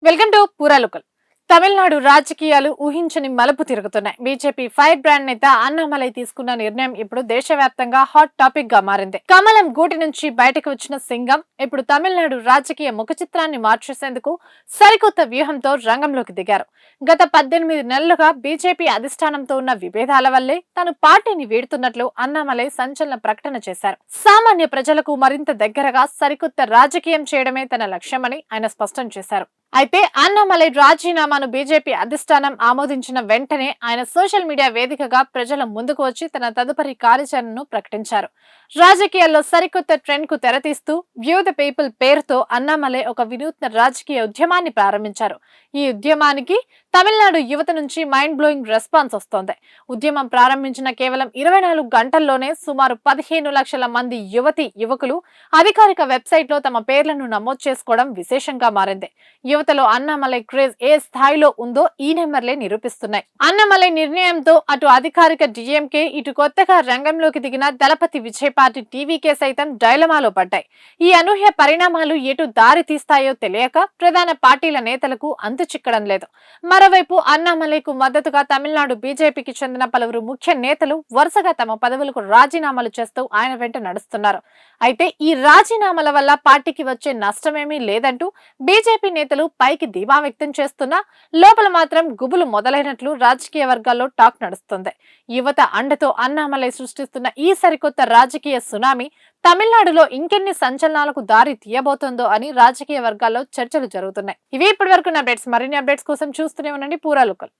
Welcome to పూరాలుకల్. Tamil Nadu రాజకీయాలు ఊహించని మలుపు తిరుగుతున్నాయి. బీజేపీ ఫైర్ బ్రాండ్ నేత అన్నామలై తీసుకున్న నిర్ణయం ఇప్పుడు దేశవ్యాప్తంగా హాట్ టాపిక్ గా మారింది. కమలం గూటి నుంచి బయటకు వచ్చిన సింగం ఇప్పుడు తమిళనాడు రాజకీయ ముఖ చిత్రాన్ని మార్చేసేందుకు సరికొత్త వ్యూహంతో రంగంలోకి దిగారు. గత 18 నెలలుగా బీజేపీ అధిష్టానంతో ఉన్న విభేదాల వల్లే తాను పార్టీని వీడుతున్నట్లు అన్నామలై సంచలన ప్రకటన చేశారు. సామాన్య ప్రజలకు మరింత దగ్గరగా సరికొత్త రాజకీయం చేయడమే తన లక్ష్యమని ఆయన స్పష్టం చేశారు. అయితే అన్నామలై రాజీనామాను బీజేపీ అధిష్టానం ఆమోదించిన వెంటనే ఆయన సోషల్ మీడియా వేదికగా ప్రజల ముందుకు వచ్చి తన తదుపరి కార్యాచరణను ప్రకటించారు. రాజకీయాల్లో సరికొత్త ట్రెండ్ కు తెరతీస్తూ వ్యూ ద పీపుల్ పేరుతో అన్నామలై ఒక వినూత్న రాజకీయ ఉద్యమాన్ని ప్రారంభించారు. ఈ ఉద్యమానికి తమిళనాడు యువత నుంచి మైండ్ బ్లోయింగ్ రెస్పాన్స్ వస్తోంది. ఉద్యమం ప్రారంభించిన కేవలం 24 గంటల్లోనే సుమారు 15 లక్షల మంది యువకులు అధికారిక వెబ్సైట్ లో తమ పేర్లను నమోదు చేసుకోవడం విశేషంగా మారింది. యువతలో అన్నామలై క్రేజ్ ఏ స్థాయిలో ఉందో ఈ నెంబర్లే నిరూపిస్తున్నాయి. అన్నామలై నిర్ణయంతో అటు అధికారిక డిఎంకే, ఇటు కొత్తగా రంగంలోకి దిగిన దళపతి విజయ్ పార్టీ టీవీకే సైతం డైలమాలో పడ్డాయి. ఈ అనూహ్య పరిణామాలు ఎటు దారి తీస్తాయో తెలియక ప్రధాన పార్టీల నేతలకు అంతు చిక్కడం లేదు. మరోవైపు అన్నామలైకు మద్దతుగా తమిళనాడు బీజేపీకి చెందిన పలువురు ముఖ్య నేతలు వరుసగా తమ పదవులకు రాజీనామాలు చేస్తూ ఆయన వెంట నడుస్తున్నారు. అయితే ఈ రాజీనామాల వల్ల పార్టీకి వచ్చే నష్టమేమీ లేదంటూ బీజేపీ నేతలు పైకి ధీమా వ్యక్తం చేస్తున్నా లోపల మాత్రం గుబులు మొదలైనట్లు రాజకీయ వర్గాల్లో టాక్ నడుస్తుంది. యువత అండతో అన్నామలై సృష్టిస్తున్న ఈ సరికొత్త రాజకీయ సునామీ తమిళనాడులో ఇంకెన్ని సంచలనాలకు దారి తీయబోతోందో అని రాజకీయ వర్గాల్లో చర్చలు జరుగుతున్నాయి. ఇవి ఇప్పటి వరకు అప్డేట్స్. మరిన్ని అప్డేట్స్ కోసం చూస్తూనే ఉండండి పూరాలుకల్.